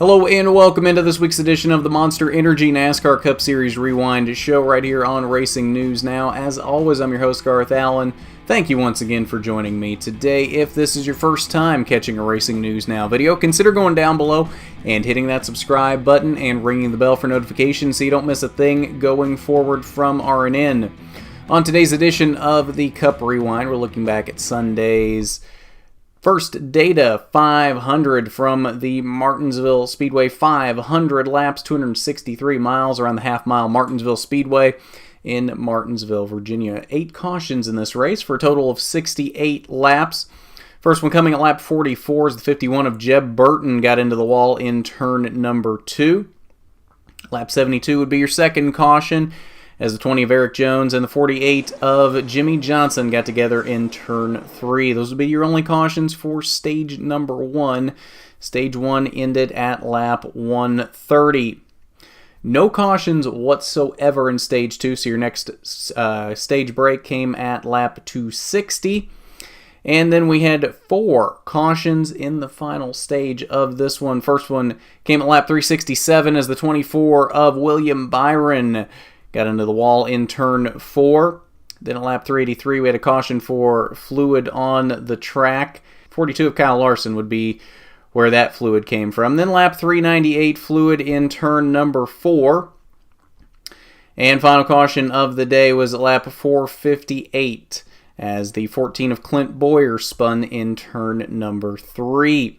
Hello and welcome into this week's edition of the Monster Energy NASCAR Cup Series Rewind Show right here on Racing News Now. As always, I'm your host, Garth Allen. Thank you once again for joining me today. If this is your first time catching a Racing News Now video, consider going down below and hitting that subscribe button and ringing the bell for notifications so you don't miss a thing going forward from RNN. On today's edition of the Cup Rewind, we're looking back at Sunday's first data 500 from the Martinsville Speedway. 500 laps, 263 miles around the half-mile Martinsville Speedway in Martinsville, Virginia. 8 cautions in this race for a total of 68 laps. First one coming at lap 44 is the 51 of Jeb Burton, got into the wall in turn number 2. Lap 72 would be your second caution, as the 20 of Eric Jones and the 48 of Jimmy Johnson got together in turn 3. Those would be your only cautions for stage number 1. Stage 1 ended at lap 130. No cautions whatsoever in stage 2, so your next stage break came at lap 260. And then we had 4 cautions in the final stage of this one. First one came at lap 367 as the 24 of William Byron got into the wall in turn 4. Then at lap 383, we had a caution for fluid on the track. 42 of Kyle Larson would be where that fluid came from. Then lap 398, fluid in turn number 4. And final caution of the day was at lap 458, as the 14 of Clint Boyer spun in turn number 3.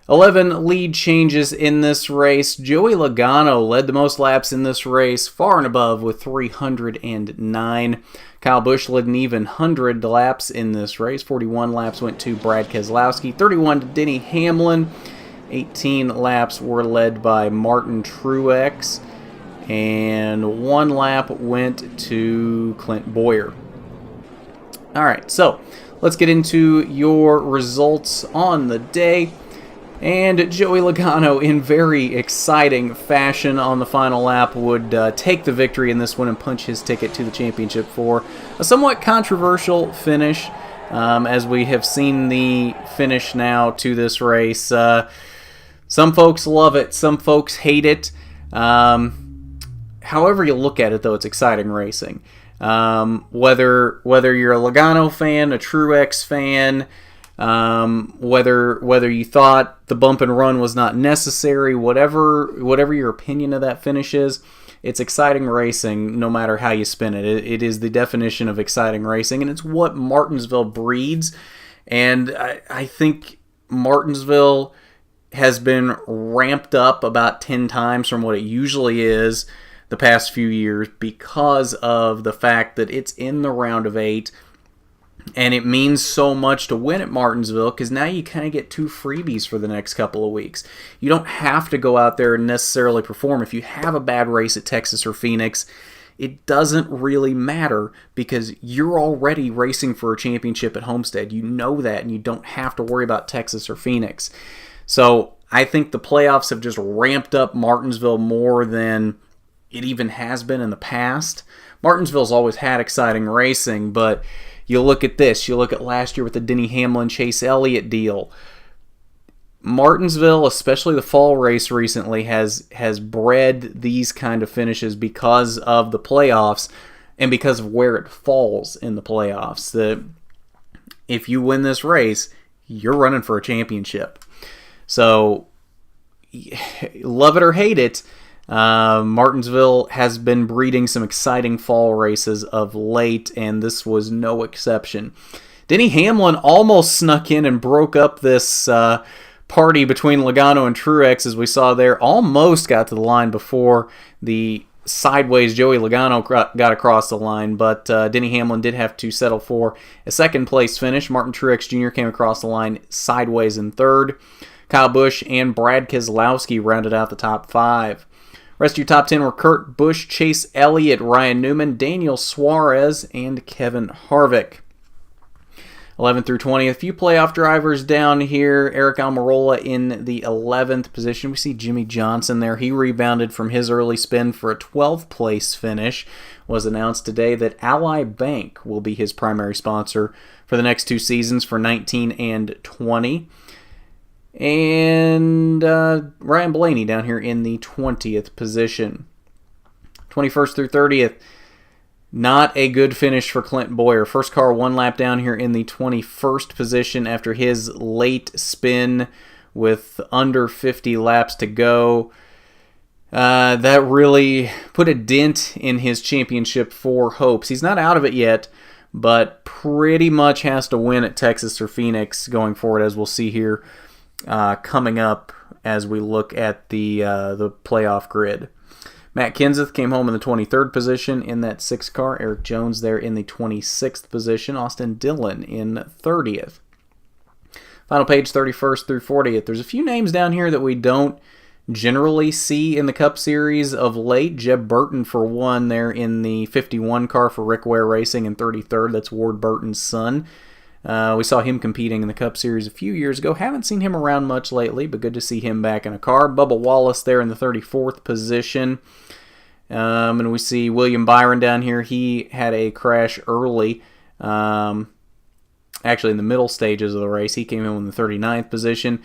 11 lead changes in this race. Joey Logano led the most laps in this race, far and above with 309. Kyle Busch led an even 100 laps in this race. 41 laps went to Brad Keselowski, 31 to Denny Hamlin. 18 laps were led by Martin Truex, and 1 lap went to Clint Boyer. Alright, so let's get into your results on the day. And Joey Logano, in very exciting fashion on the final lap, would take the victory in this one and punch his ticket to the championship for a somewhat controversial finish, as we have seen the finish now to this race. Some folks love it, some folks hate it. However you look at it, though, it's exciting racing. Whether you're a Logano fan, a Truex fan, whether you thought the bump and run was not necessary, whatever your opinion of that finish is, it's exciting racing no matter how you spin it. It is the definition of exciting racing, and it's what Martinsville breeds. And I think Martinsville has been ramped up about 10 times from what it usually is the past few years because of the fact that it's in the round of 8. And it means so much to win at Martinsville because now you kind of get 2 freebies for the next couple of weeks. You don't have to go out there and necessarily perform. If you have a bad race at Texas or Phoenix, it doesn't really matter because you're already racing for a championship at Homestead. You know that, and you don't have to worry about Texas or Phoenix. So I think the playoffs have just ramped up Martinsville more than it even has been in the past. Martinsville's always had exciting racing, but you look at this. You look at last year with the Denny Hamlin Chase Elliott deal. Martinsville, especially the fall race recently, has bred these kind of finishes because of the playoffs and because of where it falls in the playoffs. If you win this race, you're running for a championship. So, love it or hate it, Martinsville has been breeding some exciting fall races of late, and this was no exception. Denny Hamlin almost snuck in and broke up this party between Logano and Truex, as we saw there. Almost got to the line before the sideways Joey Logano got across the line, but Denny Hamlin did have to settle for a second-place finish. Martin Truex Jr. came across the line sideways in third. Kyle Busch and Brad Keselowski rounded out the top 5. Rest of your top 10 were Kurt Busch, Chase Elliott, Ryan Newman, Daniel Suarez, and Kevin Harvick. 11 through 20, a few playoff drivers down here. Eric Almirola in the 11th position. We see Jimmy Johnson there. He rebounded from his early spin for a 12th place finish. It was announced today that Ally Bank will be his primary sponsor for the next 2 seasons for 19 and 20. And Ryan Blaney down here in the 20th position. 21st through 30th. Not a good finish for Clint Boyer. First car one lap down here in the 21st position after his late spin with under 50 laps to go. That really put a dent in his championship 4 hopes. He's not out of it yet, but pretty much has to win at Texas or Phoenix going forward, as we'll see here coming up as we look at the playoff grid. Matt Kenseth came home in the 23rd position in that 6 car. Eric Jones there in the 26th position. Austin Dillon in 30th. Final page 31st through 40th. There's a few names down here that we don't generally see in the Cup Series of late. Jeb Burton for one there in the 51 car for Rick Ware Racing in 33rd. That's Ward Burton's son. We saw him competing in the Cup Series a few years ago. Haven't seen him around much lately, but good to see him back in a car. Bubba Wallace there in the 34th position. And we see William Byron down here. He had a crash early, actually in the middle stages of the race. He came in the 39th position.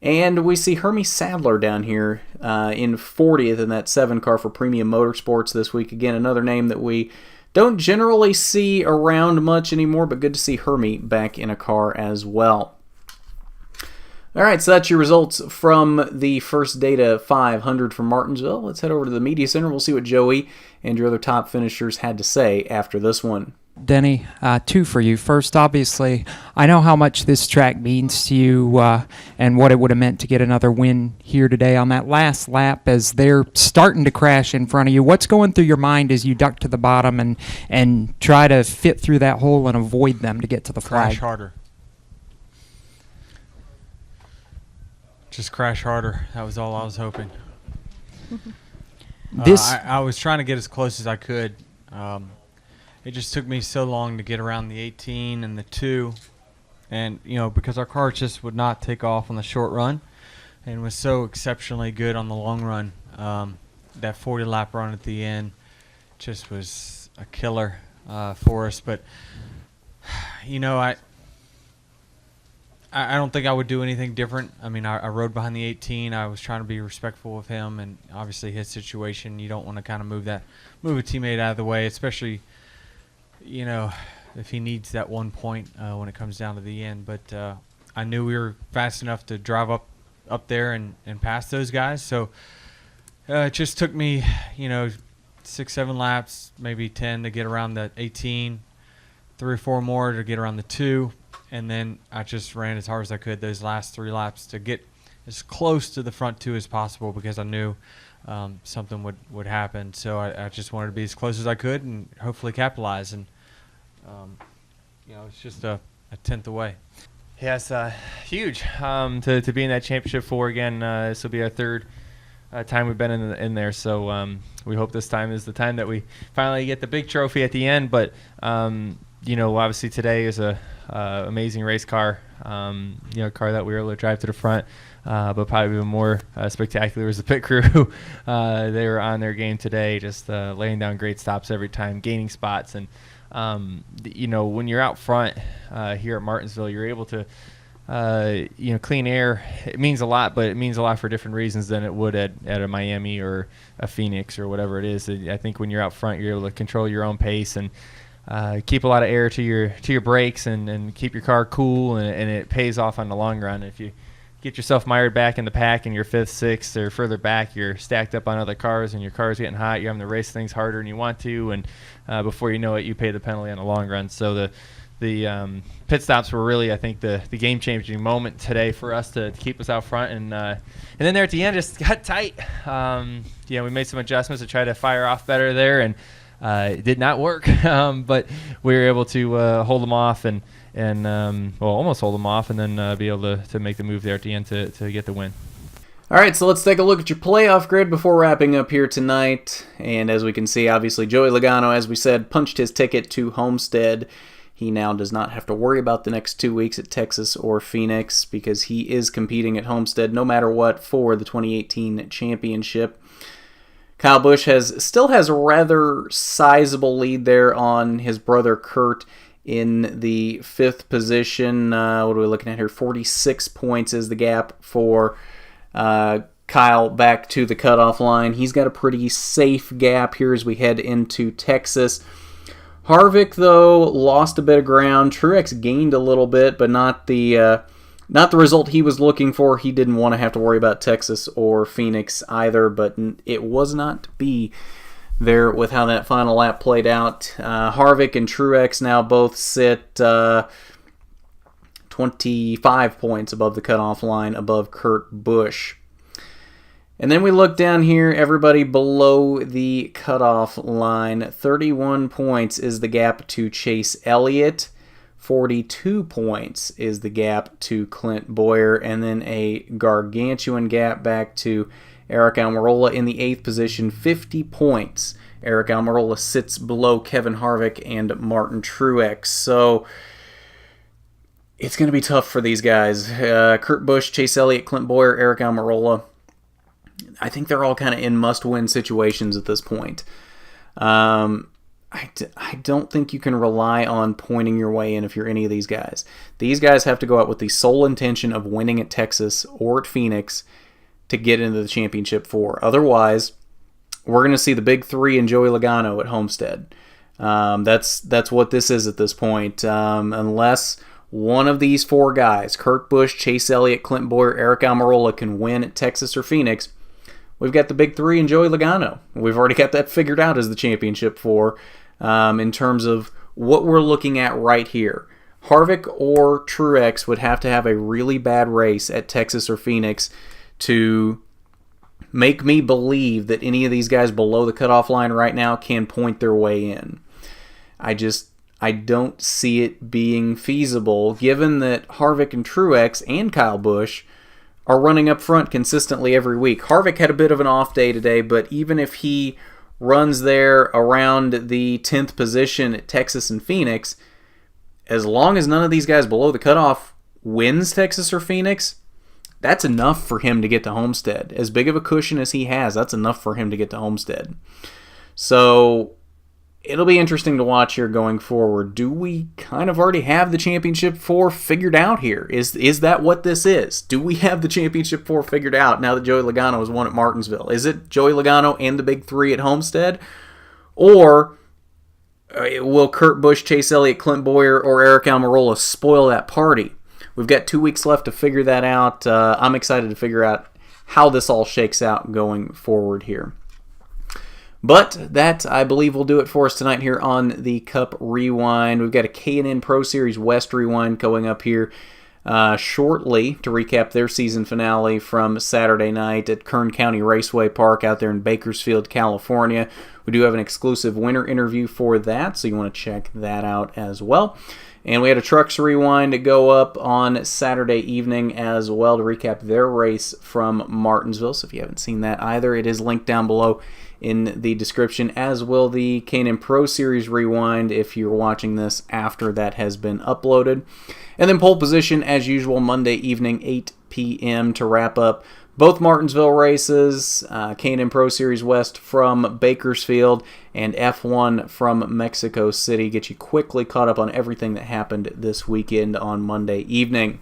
And we see Hermie Sadler down here in 40th in that 7 car for Premium Motorsports this week. Again, another name that we don't generally see around much anymore, but good to see Hermie back in a car as well. All right, so that's your results from the First Data 500 from Martinsville. Let's head over to the Media Center. We'll see what Joey and your other top finishers had to say after this one. Denny, 2 for you. First, obviously, I know how much this track means to you and what it would have meant to get another win here today on that last lap as they're starting to crash in front of you. What's going through your mind as you duck to the bottom and try to fit through that hole and avoid them to get to the flag? Crash harder. Just crash harder. That was all I was hoping. I was trying to get as close as I could. It just took me so long to get around the 18 and the 2. And, because our car just would not take off on the short run and was so exceptionally good on the long run. That 40-lap run at the end just was a killer for us. But, I don't think I would do anything different. I mean, I rode behind the 18. I was trying to be respectful of him, and obviously his situation, you don't want to kind of move a teammate out of the way, especially – if he needs that 1 point when it comes down to the end. But I knew we were fast enough to drive up there and pass those guys. So it just took me, 6-7 laps, maybe 10 to get around the 18, 3 or 4 more to get around the 2. And then I just ran as hard as I could those last 3 laps to get as close to the front 2 as possible because I knew something would happen. So I just wanted to be as close as I could and hopefully capitalize. And, it's just a 10th away. Yeah, it's huge to be in that championship 4 again. This will be our 3rd time we've been in there. So we hope this time is the time that we finally get the big trophy at the end. But, obviously today is a amazing race car, car that we were able to drive to the front. But probably even more spectacular was the pit crew. They were on their game today, just laying down great stops every time, gaining spots. And, when you're out front here at Martinsville, you're able to, clean air. It means a lot, but it means a lot for different reasons than it would at a Miami or a Phoenix or whatever it is. I think when you're out front, you're able to control your own pace and keep a lot of air to your brakes and keep your car cool, and it pays off on the long run. If you get yourself mired back in the pack and you're 5th, 6th, or further back, you're stacked up on other cars and your car's getting hot, you're having to race things harder than you want to, and before you know it, you pay the penalty on the long run. So the pit stops were really, I think, the game-changing moment today for us to keep us out front. And then there at the end, just got tight. We made some adjustments to try to fire off better there, and it did not work. But we were able to hold them off and almost hold them off, and then be able to make the move there at the end to get the win. All right, so let's take a look at your playoff grid before wrapping up here tonight. And as we can see, obviously, Joey Logano, as we said, punched his ticket to Homestead. He now does not have to worry about the next 2 weeks at Texas or Phoenix because he is competing at Homestead no matter what for the 2018 championship. Kyle Busch still has a rather sizable lead there on his brother Kurt in the 5th position. What are we looking at here? 46 points is the gap for Kyle back to the cutoff line. He's got a pretty safe gap here as we head into Texas. Harvick, though, lost a bit of ground. Truex gained a little bit, but not the result he was looking for. He didn't want to have to worry about Texas or Phoenix either, but it was not to be there with how that final lap played out. Harvick and Truex now both sit 25 points above the cutoff line, above Kurt Busch. And then we look down here, everybody below the cutoff line. 31 points is the gap to Chase Elliott. 42 points is the gap to Clint Boyer. And then a gargantuan gap back to Aric Almirola in the 8th position. 50 points. Aric Almirola sits below Kevin Harvick and Martin Truex. So it's going to be tough for these guys. Kurt Busch, Chase Elliott, Clint Boyer, Aric Almirola. I think they're all kind of in must-win situations at this point. I don't think you can rely on pointing your way in if you're any of these guys. These guys have to go out with the sole intention of winning at Texas or at Phoenix to get into the championship 4. Otherwise, we're going to see the big 3 and Joey Logano at Homestead. That's what this is at this point. Unless one of these 4 guys, Kurt Busch, Chase Elliott, Clint Boyer, Aric Almirola, can win at Texas or Phoenix, we've got the big 3 and Joey Logano. We've already got that figured out as the championship 4 in terms of what we're looking at right here. Harvick or Truex would have to have a really bad race at Texas or Phoenix to make me believe that any of these guys below the cutoff line right now can point their way in. I don't see it being feasible, given that Harvick and Truex and Kyle Busch are running up front consistently every week. Harvick had a bit of an off day today, but even if he runs there around the 10th position at Texas and Phoenix, as long as none of these guys below the cutoff wins Texas or Phoenix, that's enough for him to get to Homestead. As big of a cushion as he has, that's enough for him to get to Homestead. So it'll be interesting to watch here going forward. Do we kind of already have the championship 4 figured out here? Is that what this is? Do we have the championship 4 figured out now that Joey Logano has won at Martinsville? Is it Joey Logano and the big 3 at Homestead? Or will Kurt Busch, Chase Elliott, Clint Boyer, or Aric Almirola spoil that party? We've got 2 weeks left to figure that out. I'm excited to figure out how this all shakes out going forward here. But that, I believe, will do it for us tonight here on the Cup Rewind. We've got a K&N Pro Series West Rewind going up here shortly to recap their season finale from Saturday night at Kern County Raceway Park out there in Bakersfield, California. We do have an exclusive winner interview for that, so you want to check that out as well. And we had a Trucks Rewind to go up on Saturday evening as well to recap their race from Martinsville. So if you haven't seen that either, it is linked down below in the description, as will the K&N Pro Series Rewind if you're watching this after that has been uploaded. And then pole position, as usual, Monday evening, 8 p.m. to wrap up both Martinsville races, K&N Pro Series West from Bakersfield, and F1 from Mexico City. Get you quickly caught up on everything that happened this weekend on Monday evening.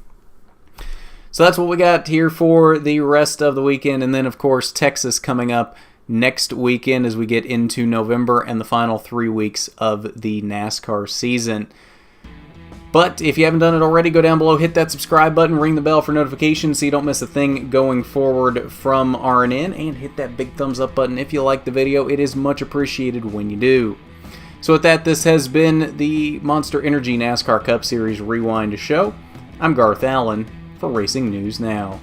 So that's what we got here for the rest of the weekend. And then, of course, Texas coming up next weekend as we get into November and the final 3 weeks of the NASCAR season. But if you haven't done it already, go down below, hit that subscribe button, ring the bell for notifications so you don't miss a thing going forward from RNN, and hit that big thumbs up button if you like the video. It is much appreciated when you do. So with that, this has been the Monster Energy NASCAR Cup Series Rewind Show. I'm Garth Allen for Racing News Now.